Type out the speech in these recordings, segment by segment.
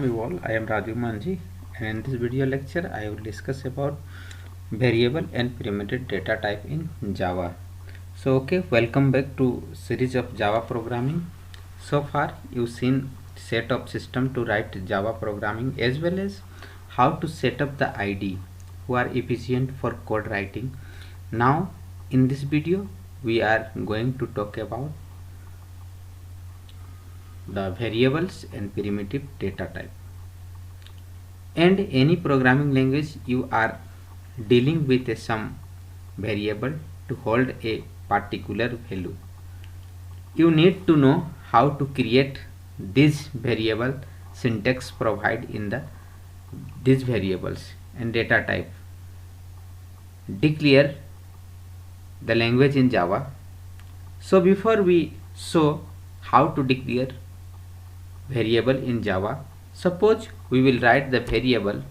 you all. I am Raju Manji, and in this video lecture I will discuss about variable and primitive data type in Java. Welcome back to series of Java programming. So far you've seen set of system to write Java programming as well as how to set up the ID who are efficient for code writing. Now in this video we are going to talk about the variables and primitive data type. And any programming language you are dealing with some variable to hold a particular value. You need to know how to create this variable syntax provide in these variables and data type. Declare the language in Java. So before we show how to declare variable in Java, suppose we will write the variable.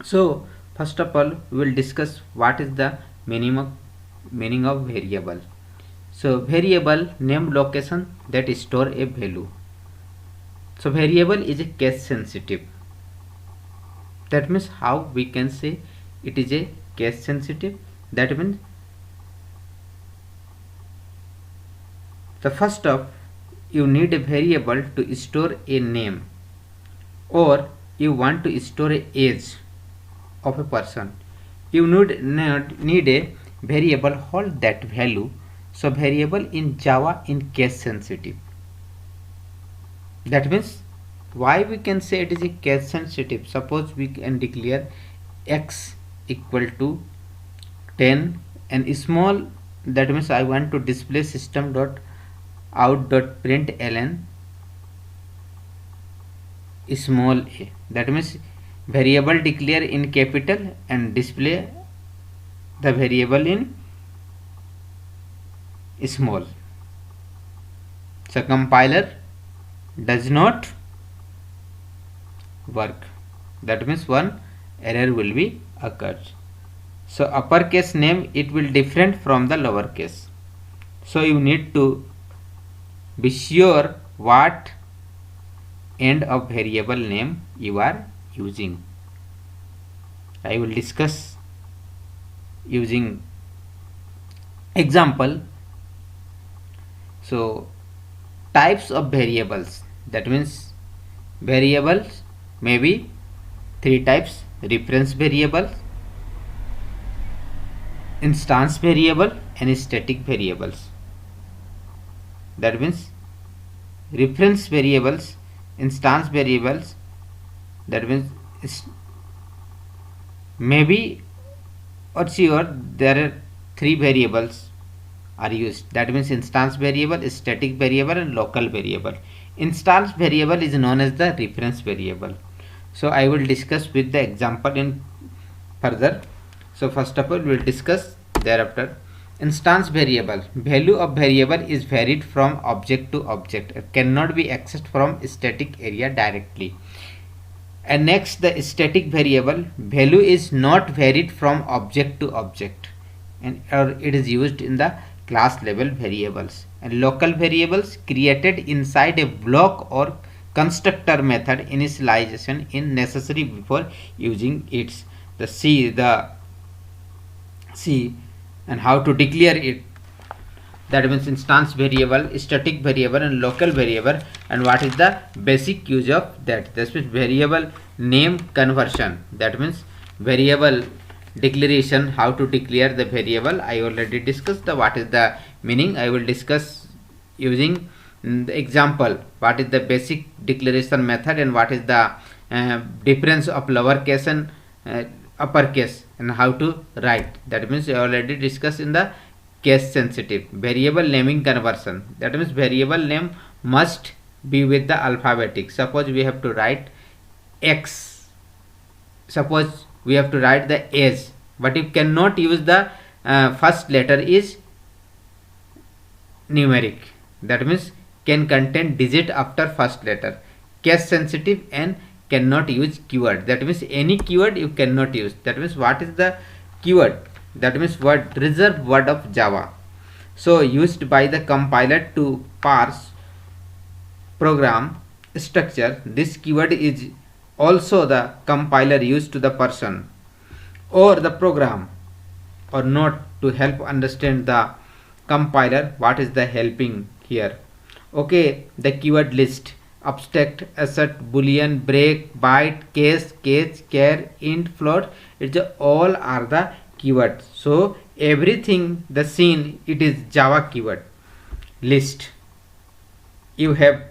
So first of all we will discuss what is the meaning of variable. So variable name location that store a value. So variable is a case sensitive. That means how we can say it is a case sensitive. That means the first of you need a variable to store a name, or you want to store a age of a person. You need a variable hold that value. So variable in Java in case sensitive. That means why we can say it is a case sensitive. Suppose we can declare x equal to 10 and small, that means I want to display system.out.println small a. That means variable declare in capital and display the variable in small. So compiler does not work. That means one error will be occurred. So uppercase name it will different from the lowercase. So you need to be sure what end of variable name you are using. I will discuss using example. So types of variables, that means variables may be three types: reference variable, instance variable and static variables. That means reference variables, instance variables, that means maybe or sure there are three variables are used. That means instance variable, static variable and local variable. Instance variable is known as the reference variable. So I will discuss with the example in further. So first of all we will discuss thereafter. Instance variable, value of variable is varied from object to object. It cannot be accessed from static area directly. And next, the static variable, value is not varied from object to object, and or it is used in the class level variables. And local variables created inside a block or constructor method initialization is necessary before using its the C and how to declare it. That means instance variable, static variable and local variable, and what is the basic use of that. This is variable name conversion. That means variable declaration, how to declare the variable. I already discussed the what is the meaning. I will discuss using the example what is the basic declaration method and what is the difference of lowercase and uppercase and how to write. That means I already discussed in the case sensitive. Variable naming conversion, that means variable name must be with the alphabetic. Suppose we have to write x, suppose we have to write the age, but you cannot use the first letter is numeric. That means can contain digit after first letter. Case sensitive and cannot use keyword. That means any keyword you cannot use. That means what is the keyword? That means word, reserved word of Java. So used by the compiler to parse program structure, this keyword is also the compiler used to the person or the program or not to help understand the compiler what is the helping here. Okay, the keyword list, abstract, assert, boolean, break, byte, case, catch, char, int, float, it's all are the keywords. So everything the scene it is Java keyword. List, you have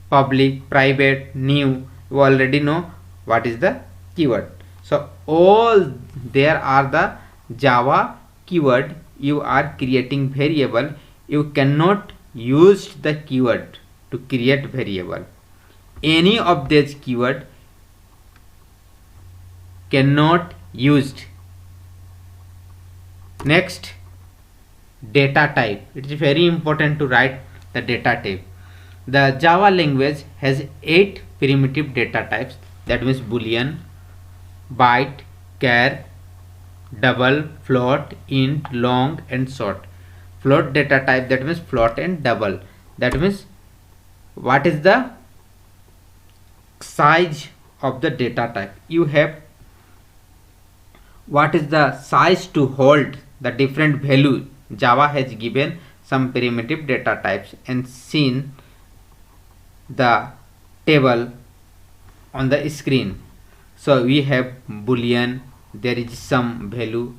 public, private, new, you already know what is the keyword. So all there are the Java keyword. You are creating variable, you cannot use the keyword to create variable. Any of these keyword cannot used. Next, data type. It is very important to write the data type. The Java language has 8 primitive data types, that means boolean, byte, char, double, float, int, long and short. Float data type, that means float and double, that means what is the size of the data type. You have what is the size to hold the different value. Java has given some primitive data types and seen the table on the screen. So we have boolean, there is some value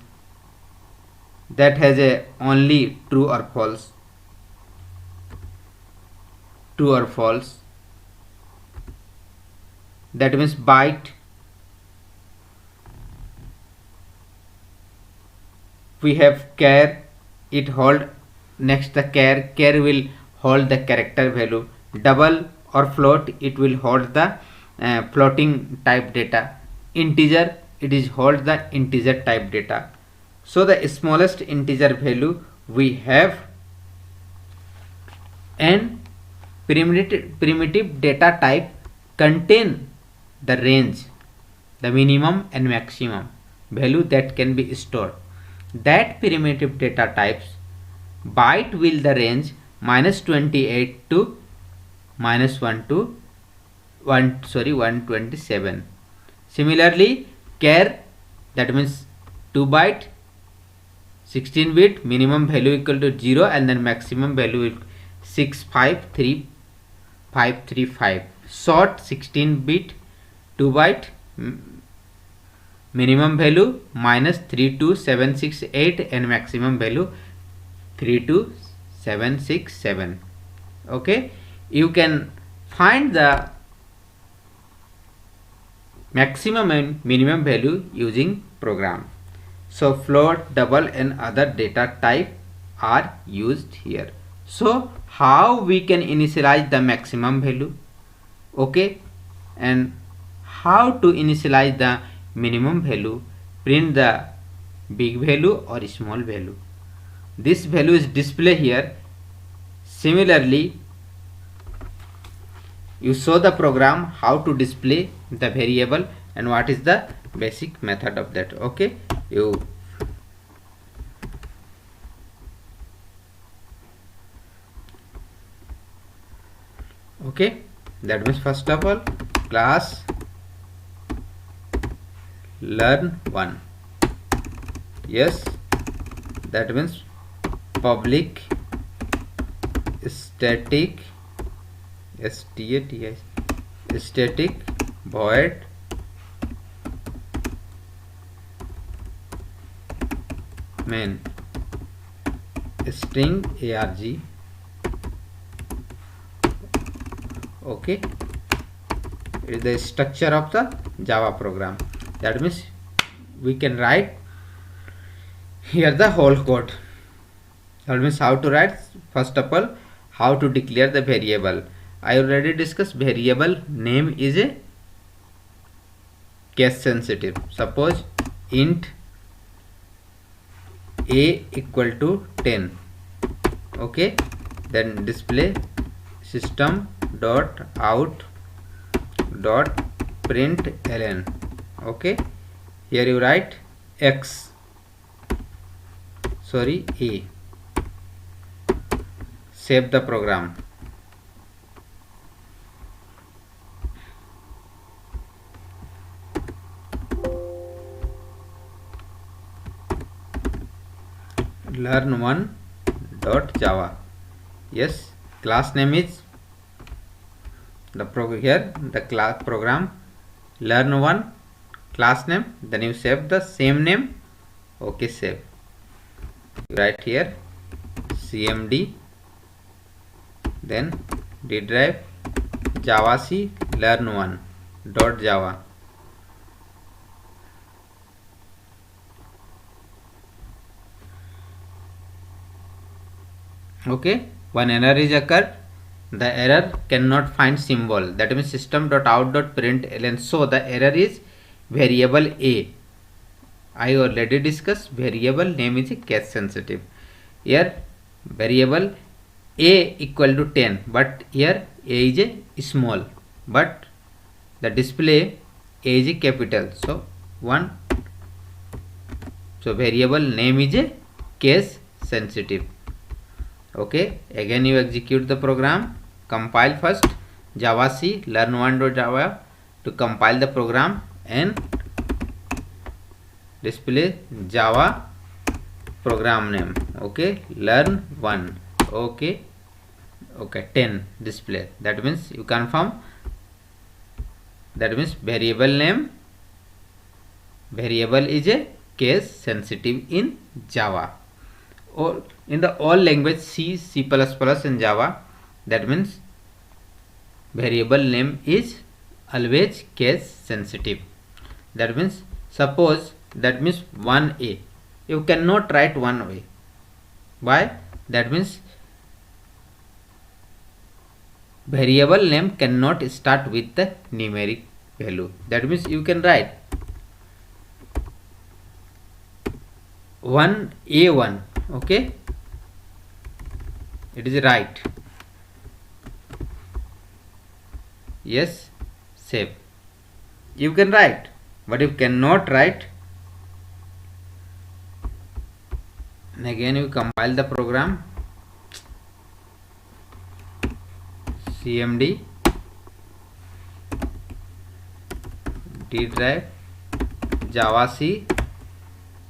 that has a only true or false, true or false, that means byte. We have char, it hold next the char will hold the character value. Double or float, it will hold the floating type data. Integer, it is hold the integer type data. So the smallest integer value we have, and primitive data type contain the range, the minimum and maximum value that can be stored. That primitive data types byte will the range -28 to -1 to 127. Similarly, char, that means 2 byte, 16 bit, minimum value equal to 0 and then maximum value is 65335. Short, 16 bit, 2 byte, minimum value -32768 and maximum value 32767. Okay, you can find the maximum and minimum value using program. So float, double and other data type are used here. So how we can initialize the maximum value, okay, and how to initialize the minimum value, print the big value or small value. This value is displayed here. Similarly, you show the program how to display the variable and what is the basic method of that. Okay, that means first of all class learn1, yes, that means public static static void main string arg. Okay, it is the structure of the Java program. That means we can write here the whole code. That means how to write. First of all, how to declare the variable. I already discussed variable name is a case sensitive. Suppose int a equal to 10. Okay, then display system dot out dot println. Okay, here you write a, save the program. learn1 dot java. Yes, class name is the class program learn1 class name, then you save the same name. Okay, save. Right here cmd, then d drive javac learn1 dot java. Okay, one error is occurred. The error cannot find symbol, that means system.out.println. So the error is variable a. I already discussed variable name is a case sensitive. Here variable a equal to 10, but here a is a small, but the display a is a capital, so 1. So variable name is a case sensitive. Okay, again you execute the program, compile first javac learn1.java to compile the program and display java program name. Okay, learn1. Okay, 10 display, that means you confirm, that means variable name, variable is a case sensitive in java or in the all language C, C++ and Java. That means variable name is always case sensitive. That means suppose, that means 1a, you cannot write 1a. Why? That means variable name cannot start with the numeric value. That means you can write 1a1. Okay, it is right. Yes, save. You can write, but you cannot write. And again you compile the program, cmd d drive javac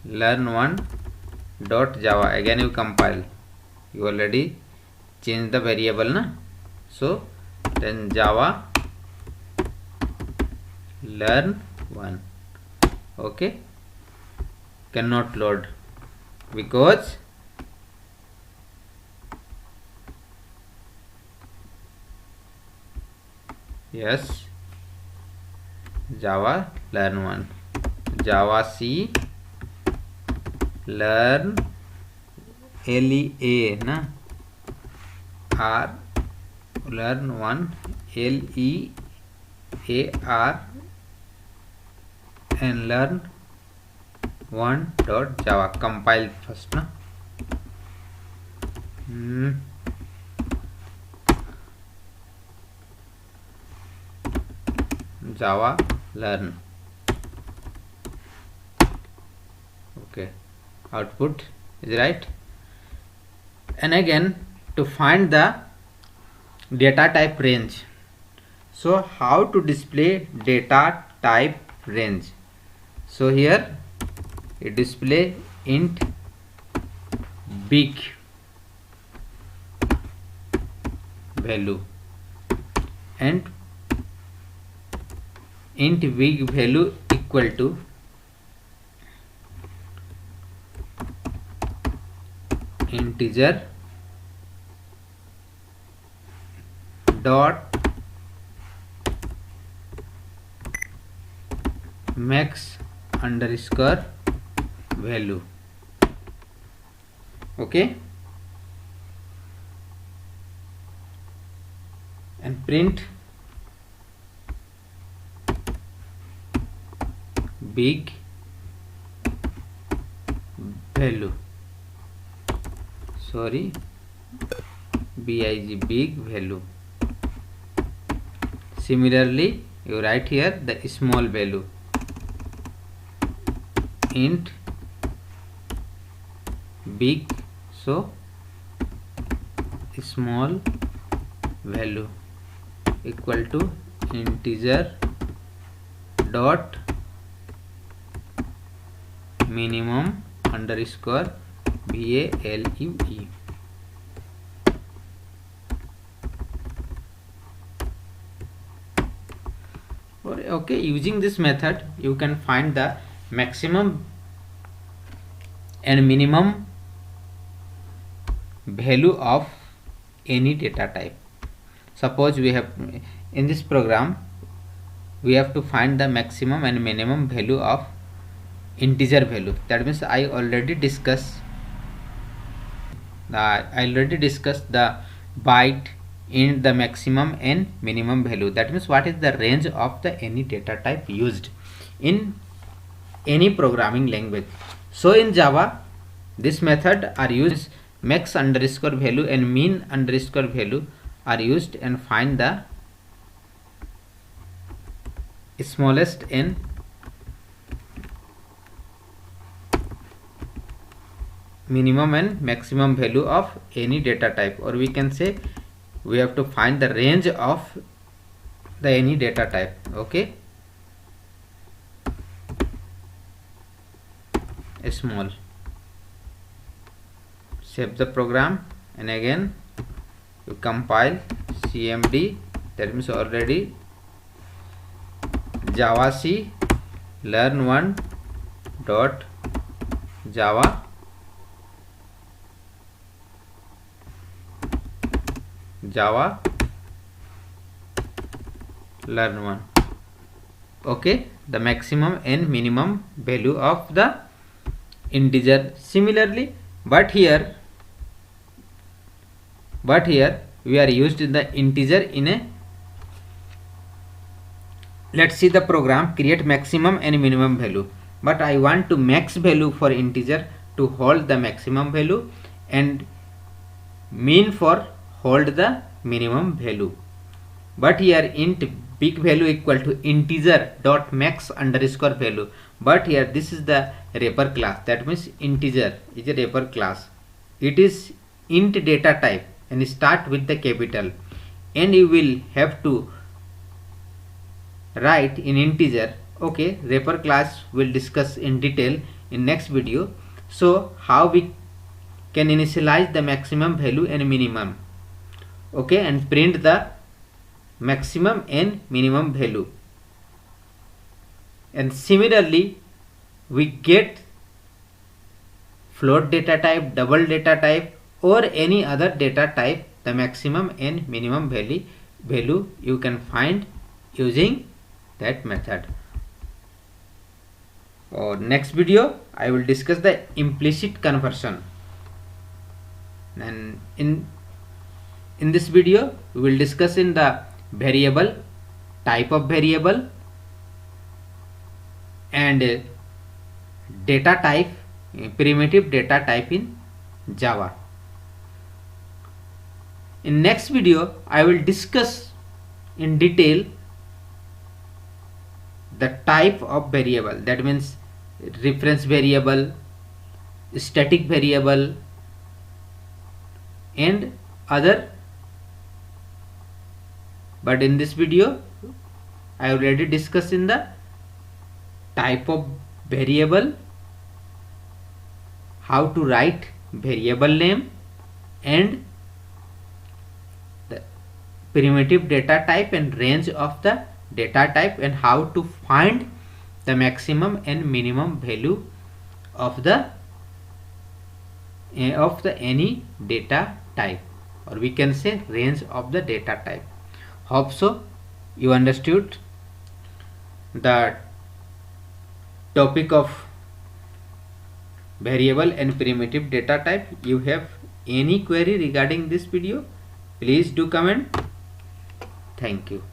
learn1 dot java. Again you compile, you already change the variable na, so then java learn1. Okay, cannot load because yes, java learn1 java c learn lea na r learn1 lear and learn1 dot java. Compile first na. Java learn. Okay, output is right. And again to find the data type range, so how to display data type range? So here it display int big value and int big value equal to integer dot max underscore value. Okay, and print big value, sorry, big big value. Similarly you write here the small value, int big, so small value equal to integer dot minimum underscore value. Okay, using this method you can find the maximum and minimum value of any data type. Suppose we have in this program we have to find the maximum and minimum value of integer value. That means I already discussed the byte in the maximum and minimum value. That means what is the range of the any data type used in any programming language. So in Java this method are used. Max underscore value and min underscore value are used and find the smallest and minimum and maximum value of any data type, or we can say we have to find the range of the any data type. Okay, small. Save the program and again you compile cmd. That means already java c learn1 dot java learn1. Okay, the maximum and minimum value of the integer. Similarly, but here we are used in the integer in a, let's see the program create maximum and minimum value, but I want to max value for integer to hold the maximum value and min for hold the minimum value. But here int big value equal to integer dot max underscore value, but here this is the wrapper class. That means integer is a wrapper class. It is int data type and start with the capital, and you will have to write in integer. Okay, wrapper class will discuss in detail in next video. So how we can initialize the maximum value and minimum. Okay, and print the maximum and minimum value, and similarly we get float data type, double data type, or any other data type. The maximum and minimum value you can find using that method. Or next video I will discuss the implicit conversion, and in this video we will discuss in the variable, type of variable, and data type, primitive data type in Java. In next video I will discuss in detail the type of variable. That means reference variable, static variable, and other. But in this video I already discussed in the type of variable, how to write variable name, and the primitive data type and range of the data type, and how to find the maximum and minimum value of the any data type, or we can say range of the data type. Hope so you understood the topic of variable and primitive data type. You have any query regarding this video, please do comment. Thank you.